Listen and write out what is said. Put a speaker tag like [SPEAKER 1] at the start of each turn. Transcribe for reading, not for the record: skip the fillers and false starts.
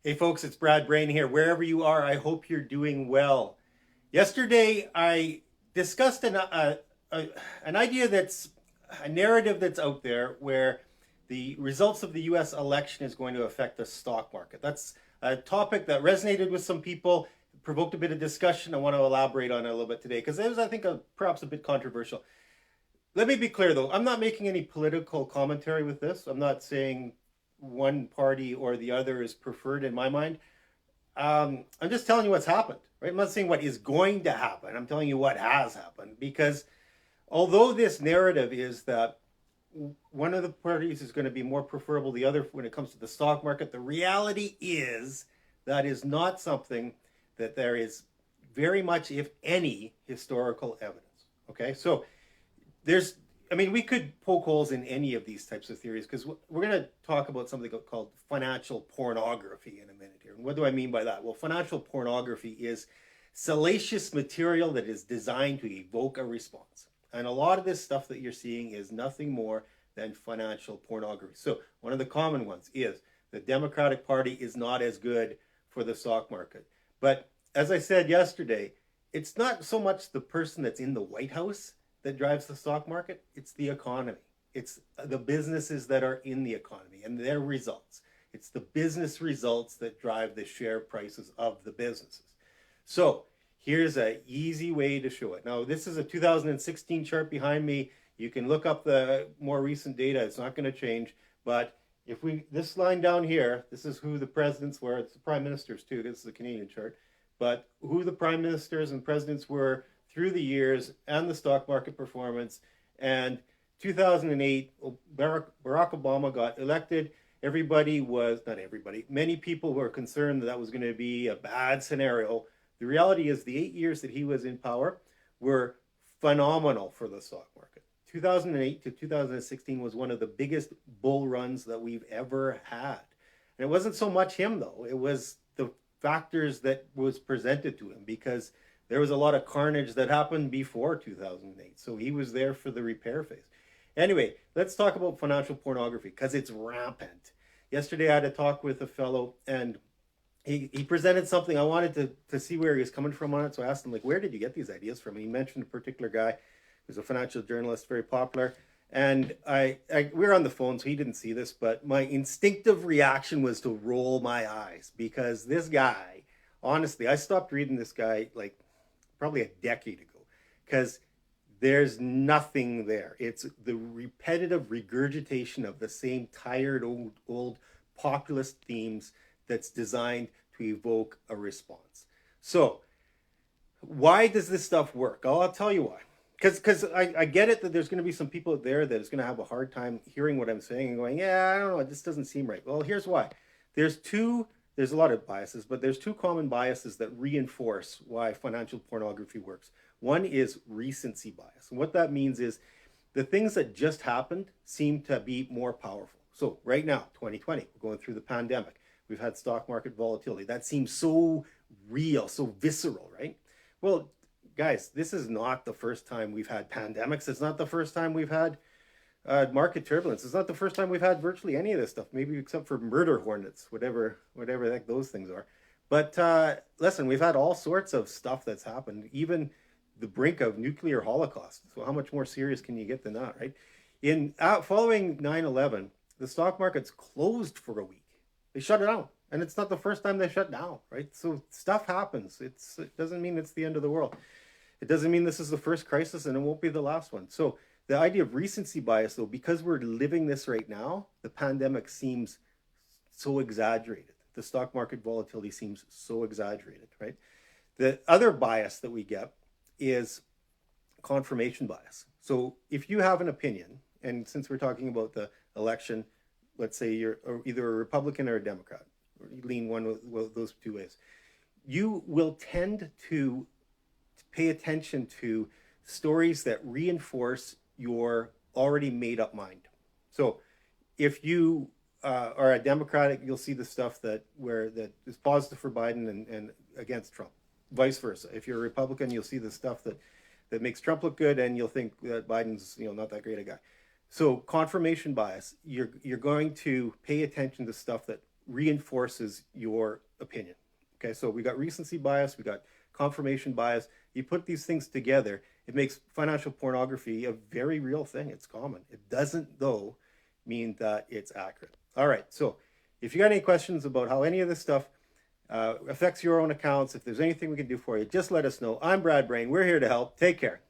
[SPEAKER 1] Hey folks, it's Brad Brain here. Wherever you are, I hope you're doing well. Yesterday, I discussed an idea that's a narrative that's out there where the results of the US election is going to affect the stock market. That's a topic that resonated with some people, provoked a bit of discussion. I want to elaborate on it a little bit today because it was, I think, perhaps a bit controversial. Let me be clear though, I'm not making any political commentary with this. I'm not saying one party or the other is preferred in my mind. I'm just telling you what's happened, right? I'm not saying what is going to happen. I'm telling you what has happened because although this narrative is that one of the parties is going to be more preferable than the other when it comes to the stock market, the reality is that is not something that there is very much, if any, historical evidence. Okay, so there's I mean, we could poke holes in any of these types of theories because we're going to talk about something called financial pornography in a minute here. And what do I mean by that? Well, financial pornography is salacious material that is designed to evoke a response. And a lot of this stuff that you're seeing is nothing more than financial pornography. So, one of the common ones is the Democratic Party is not as good for the stock market. But as I said yesterday, it's not so much the person that's in the White House that drives the stock market, it's the economy. It's the businesses that are in the economy and their results. It's the business results that drive the share prices of the businesses. So here's an easy way to show it. Now, this is a 2016 chart behind me. You can look up the more recent data. It's not going to change. But if this line down here, this is who the presidents were. It's the prime ministers too. This is the Canadian chart. But who the prime ministers and presidents were through the years and the stock market performance. And 2008, Barack Obama got elected. Everybody was, not everybody, many people were concerned that was going to be a bad scenario. The reality is the 8 years that he was in power were phenomenal for the stock market. 2008 to 2016 was one of the biggest bull runs that we've ever had. And it wasn't so much him, though. It was the factors that was presented to him because there was a lot of carnage that happened before 2008. So he was there for the repair phase. Anyway, let's talk about financial pornography because it's rampant. Yesterday I had a talk with a fellow and he presented something. I wanted to see where he was coming from on it. So I asked him, like, where did you get these ideas from? And he mentioned a particular guy who's a financial journalist, very popular. And we were on the phone, so he didn't see this, but my instinctive reaction was to roll my eyes because this guy, honestly, I stopped reading this guy like probably a decade ago because there's nothing there. It's the repetitive regurgitation of the same tired old populist themes that's designed to evoke a response. So why does this stuff work? I'll tell you why. Because I get it that there's going to be some people out there that is going to have a hard time hearing what I'm saying and going, yeah, I don't know, this doesn't seem right. Well, here's why. There's a lot of biases, but there's two common biases that reinforce why financial pornography works. One is recency bias. And what that means is the things that just happened seem to be more powerful. So right now, 2020, we're going through the pandemic. We've had stock market volatility. That seems so real, so visceral, right? Well, guys, this is not the first time we've had pandemics. It's not the first time we've had market turbulence. It's not the first time we've had virtually any of this stuff, maybe except for murder hornets, whatever the heck those things are. But listen, we've had all sorts of stuff that's happened, even the brink of nuclear holocaust. So how much more serious can you get than that, right? Following 9/11, the stock markets closed for a week. They shut it down. And it's not the first time they shut down, right? So stuff happens. It doesn't mean it's the end of the world. It doesn't mean this is the first crisis and it won't be the last one. So the idea of recency bias, though, because we're living this right now, the pandemic seems so exaggerated. The stock market volatility seems so exaggerated, right? The other bias that we get is confirmation bias. So if you have an opinion, and since we're talking about the election, let's say you're either a Republican or a Democrat, or you lean one of those two ways, you will tend to pay attention to stories that reinforce your already made up mind. So if you are a Democratic, you'll see the stuff that is positive for Biden and against Trump. Vice versa. If you're a Republican, you'll see the stuff that makes Trump look good, and you'll think that Biden's not that great a guy. So confirmation bias, you're going to pay attention to stuff that reinforces your opinion. Okay, so we got recency bias, we got confirmation bias. You put these things together, it makes financial pornography a very real thing. It's common. It doesn't, though, mean that it's accurate. All right, so if you got any questions about how any of this stuff affects your own accounts, if there's anything we can do for you, just let us know. I'm Brad Brain. We're here to help. Take care.